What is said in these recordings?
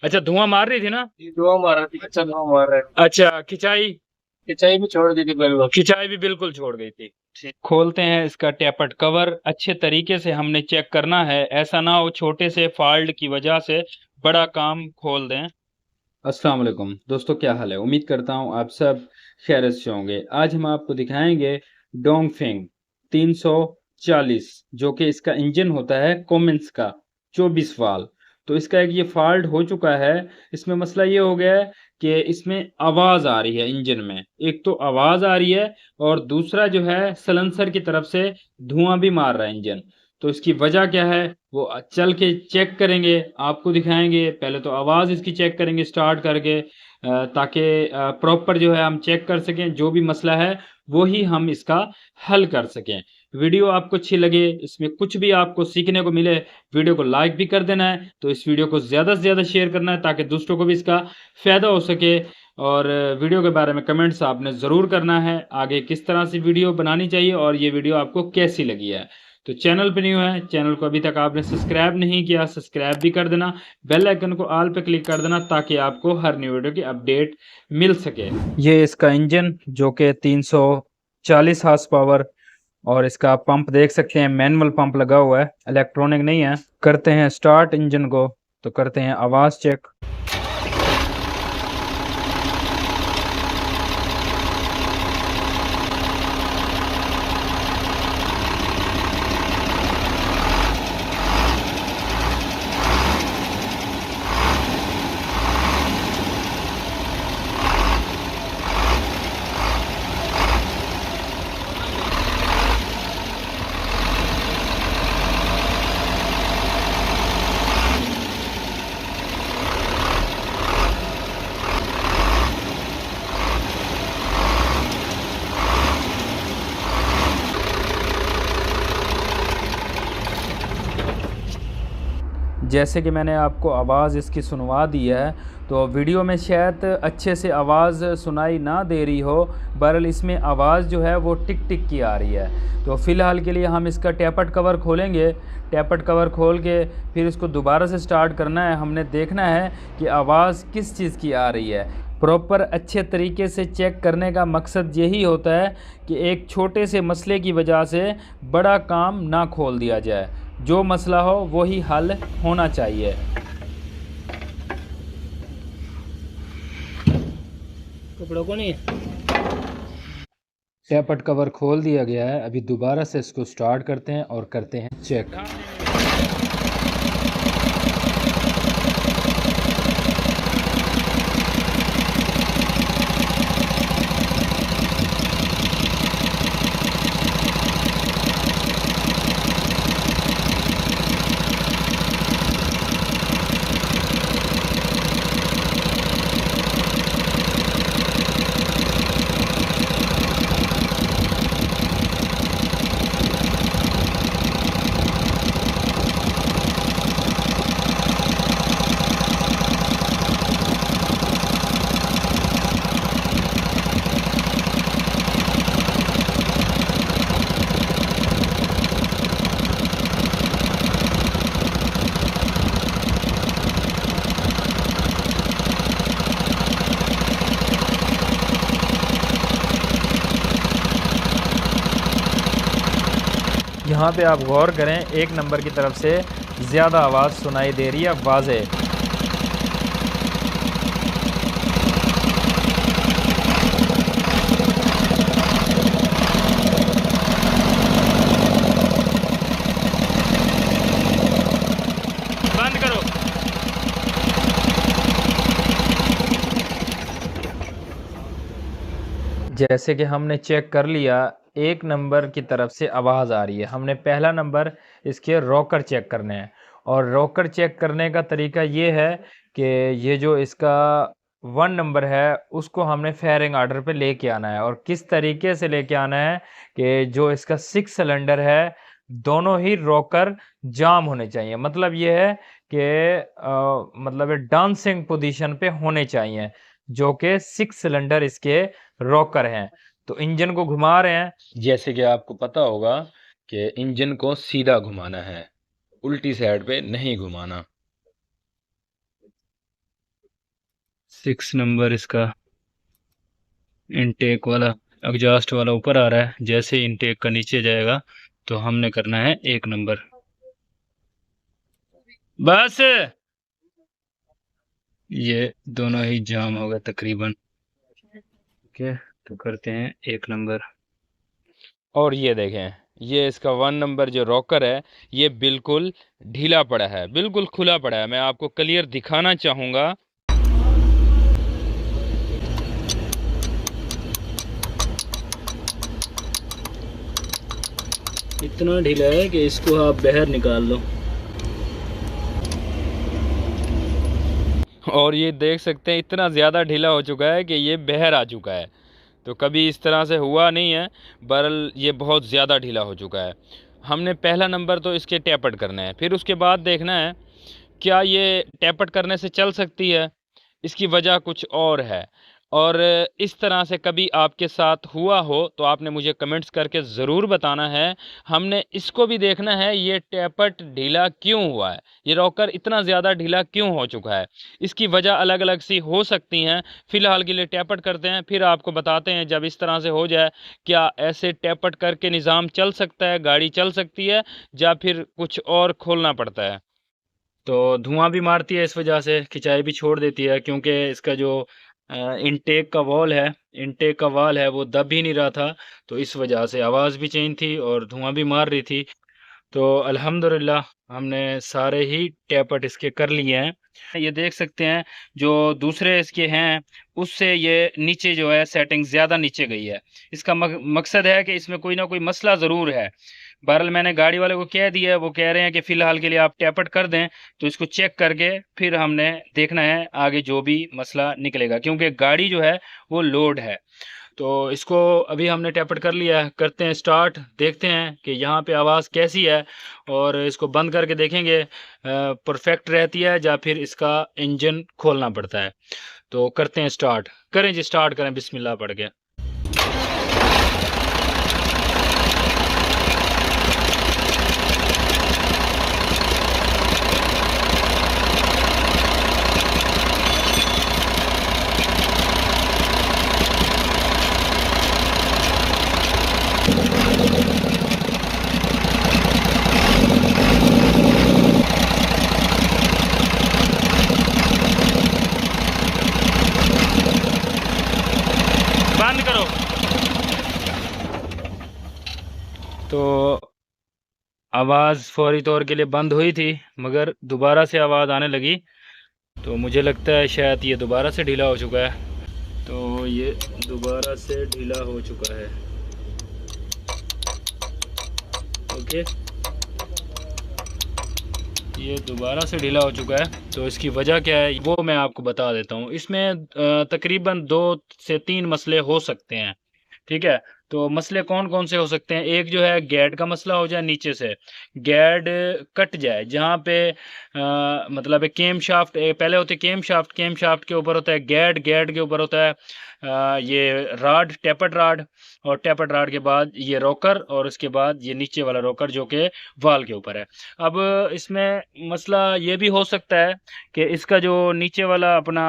अच्छा, धुआं मार रही थी ना? ये धुआं मार रहा था, अच्छा धुआं मार रहा है। अच्छा, खिंचाई? खिंचाई भी छोड़ दी थी बिल्कुल। खिंचाई भी बिल्कुल छोड़ गई थी। ठीक, खोलते हैं इसका टैपट कवर। अच्छे तरीके से हमने चेक करना है, ऐसा ना हो छोटे से फॉल्ट की वजह से बड़ा काम खोल दें। अस्सलाम वालेकुम दोस्तों, क्या हाल है? उम्मीद करता हूँ आप सब खैरियत से होंगे। आज हम आपको दिखाएंगे डोंगफेंग 340, जो कि इसका इंजन होता है कोमेंस का 24 वाल्व। तो इसका एक ये फॉल्ट हो चुका है। इसमें मसला ये हो गया है कि इसमें आवाज़ आ रही है इंजन में। एक तो आवाज़ आ रही है और दूसरा जो है सलेंसर की तरफ से धुआं भी मार रहा है इंजन। तो इसकी वजह क्या है वो चल के चेक करेंगे, आपको दिखाएंगे। पहले तो आवाज़ इसकी चेक करेंगे स्टार्ट करके, ताकि प्रॉपर जो है हम चेक कर सकें, जो भी मसला है वो ही हम इसका हल कर सकें। वीडियो आपको अच्छी लगे, इसमें कुछ भी आपको सीखने को मिले, वीडियो को लाइक भी कर देना है। तो इस वीडियो को ज़्यादा से ज़्यादा शेयर करना है ताकि दूसरों को भी इसका फ़ायदा हो सके। और वीडियो के बारे में कमेंट्स आपने ज़रूर करना है, आगे किस तरह से वीडियो बनानी चाहिए और ये वीडियो आपको कैसी लगी है। तो चैनल पे न्यू है, चैनल को अभी तक आपने सब्सक्राइब नहीं किया, सब्सक्राइब भी कर देना। बेल आइकन को ऑल पे क्लिक कर देना ताकि आपको हर न्यू वीडियो की अपडेट मिल सके। ये इसका इंजन जो कि 340 हार्स पावर, और इसका पंप देख सकते हैं, मैनुअल पंप लगा हुआ है, इलेक्ट्रॉनिक नहीं है। करते हैं स्टार्ट इंजन को, तो करते हैं आवाज़ चेक। जैसे कि मैंने आपको आवाज़ इसकी सुनवा दी है, तो वीडियो में शायद अच्छे से आवाज़ सुनाई ना दे रही हो, बहरहाल इसमें आवाज़ जो है वो टिक टिक की आ रही है। तो फ़िलहाल के लिए हम इसका टैपट कवर खोलेंगे। टैपट कवर खोल के फिर इसको दोबारा से स्टार्ट करना है। हमने देखना है कि आवाज़ किस चीज़ की आ रही है। प्रॉपर अच्छे तरीके से चेक करने का मकसद यही होता है कि एक छोटे से मसले की वजह से बड़ा काम ना खोल दिया जाए। जो मसला हो वही हल होना चाहिए। कपड़ों को नहीं। टैपट कवर खोल दिया गया है। अभी दोबारा से इसको स्टार्ट करते हैं और करते हैं चेक। यहाँ पे आप गौर करें, एक नंबर की तरफ से ज़्यादा आवाज़ सुनाई दे रही है वाज़े। बंद करो। जैसे कि हमने चेक कर लिया, एक नंबर की तरफ से आवाज़ आ रही है। हमने पहला नंबर इसके रॉकर चेक करने हैं, और रॉकर चेक करने का तरीका ये है कि ये जो इसका 1 नंबर है उसको हमने फायरिंग ऑर्डर पे लेके आना है। और किस तरीके से लेके आना है कि जो इसका 6 सिलेंडर है, दोनों ही रॉकर जाम होने चाहिए। मतलब ये है कि मतलब ये डांसिंग पोजीशन पे होने चाहिए, जो कि 6 सिलेंडर इसके रॉकर हैं। तो इंजन को घुमा रहे हैं। जैसे कि आपको पता होगा कि इंजन को सीधा घुमाना है, उल्टी साइड पे नहीं घुमाना। 6 नंबर इसका इनटेक वाला एग्जॉस्ट वाला ऊपर आ रहा है। जैसे ही इनटेक का नीचे जाएगा तो हमने करना है 1 नंबर। बस ये दोनों ही जाम हो गए तकरीबन। ओके, तो करते हैं 1 नंबर। और ये देखें, ये इसका 1 नंबर जो रॉकर है ये बिल्कुल ढीला पड़ा है, बिल्कुल खुला पड़ा है। मैं आपको क्लियर दिखाना चाहूँगा। इतना ढीला है कि इसको आप बाहर निकाल लो। और ये देख सकते हैं इतना ज़्यादा ढीला हो चुका है कि ये बाहर आ चुका है। तो कभी इस तरह से हुआ नहीं है, बहरहाल ये बहुत ज़्यादा ढीला हो चुका है। हमने पहला नंबर तो इसके टैपट करना है, फिर उसके बाद देखना है क्या ये टैपट करने से चल सकती है। इसकी वजह कुछ और है, और इस तरह से कभी आपके साथ हुआ हो तो आपने मुझे कमेंट्स करके ज़रूर बताना है। हमने इसको भी देखना है ये टैपट ढीला क्यों हुआ है, ये रॉकर इतना ज़्यादा ढीला क्यों हो चुका है। इसकी वजह अलग अलग सी हो सकती हैं। फ़िलहाल के लिए टैपट करते हैं, फिर आपको बताते हैं जब इस तरह से हो जाए क्या ऐसे टैपट करके निज़ाम चल सकता है, गाड़ी चल सकती है, या फिर कुछ और खोलना पड़ता है। तो धुआं भी मारती है, इस वजह से खिंचाई भी छोड़ देती है, क्योंकि इसका जो इनटेक का वॉल है, इनटेक का वाल है, वो दब ही नहीं रहा था। तो इस वजह से आवाज़ भी चेंज थी और धुआं भी मार रही थी। तो अल्हम्दुलिल्लाह हमने सारे ही टैपट इसके कर लिए हैं। ये देख सकते हैं जो दूसरे इसके हैं उससे ये नीचे जो है सेटिंग ज़्यादा नीचे गई है। इसका मकसद है कि इसमें कोई ना कोई मसला ज़रूर है। बहरहाल मैंने गाड़ी वाले को कह दिया है, वो कह रहे हैं कि फ़िलहाल के लिए आप टैपट कर दें, तो इसको चेक करके फिर हमने देखना है आगे जो भी मसला निकलेगा, क्योंकि गाड़ी जो है वो लोड है। तो इसको अभी हमने टैपट कर लिया है, करते हैं स्टार्ट, देखते हैं कि यहाँ पे आवाज़ कैसी है, और इसको बंद करके देखेंगे परफेक्ट रहती है या फिर इसका इंजन खोलना पड़ता है। तो करते हैं स्टार्ट, करें जी, स्टार्ट करें बिस्मिल्लाह पढ़ के। बंद करो। तो आवाज़ फौरी तौर के लिए बंद हुई थी, मगर दोबारा से आवाज़ आने लगी। तो मुझे लगता है शायद ये दोबारा से ढीला हो चुका है। तो ये दोबारा से ढीला हो चुका है। ओके, ये दोबारा से ढीला हो चुका है। तो इसकी वजह क्या है वो मैं आपको बता देता हूँ। इसमें तकरीबन 2 से 3 मसले हो सकते हैं। ठीक है, तो मसले कौन कौन से हो सकते हैं। एक जो है गैड का मसला हो जाए, नीचे से गैड कट जाए, जहाँ पे मतलब केम शाफ्ट पहले होते केम शाफ्ट के ऊपर होता है गैड, गैड के ऊपर होता है ये राड, टैपट राड, और टैपट राड के बाद ये रोकर, और उसके बाद ये नीचे वाला रोकर जो कि वाल के ऊपर है। अब इसमें मसला ये भी हो सकता है कि इसका जो नीचे वाला अपना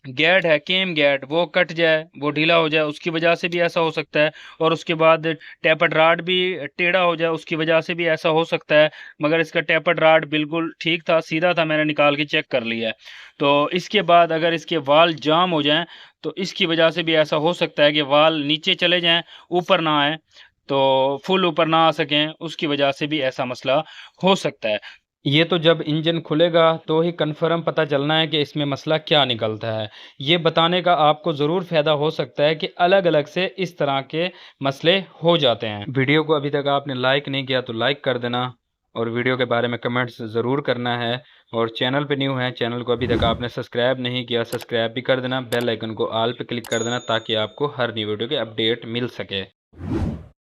गैड है, केम गैड, वो कट जाए, वो ढीला हो जाए, उसकी वजह से भी ऐसा हो सकता है। और उसके बाद टैपट राड भी टेढ़ा हो जाए, उसकी वजह से भी ऐसा हो सकता है। मगर इसका टैपट राड बिल्कुल ठीक था, सीधा था, मैंने निकाल के चेक कर लिया है। तो इसके बाद अगर इसके वाल जाम हो जाएं तो इसकी वजह से भी ऐसा हो सकता है कि वाल नीचे चले जाएं, ऊपर ना आए, तो फुल ऊपर ना आ सकें, उसकी वजह से भी ऐसा मसला हो सकता है। ये तो जब इंजन खुलेगा तो ही कंफर्म पता चलना है कि इसमें मसला क्या निकलता है। ये बताने का आपको ज़रूर फ़ायदा हो सकता है कि अलग अलग से इस तरह के मसले हो जाते हैं। वीडियो को अभी तक आपने लाइक नहीं किया तो लाइक कर देना, और वीडियो के बारे में कमेंट्स ज़रूर करना है। और चैनल पे न्यू है, चैनल को अभी तक आपने सब्सक्राइब नहीं किया, सब्सक्राइब भी कर देना, बेल आइकन को ऑल पे क्लिक कर देना ताकि आपको हर न्यू वीडियो के अपडेट मिल सके।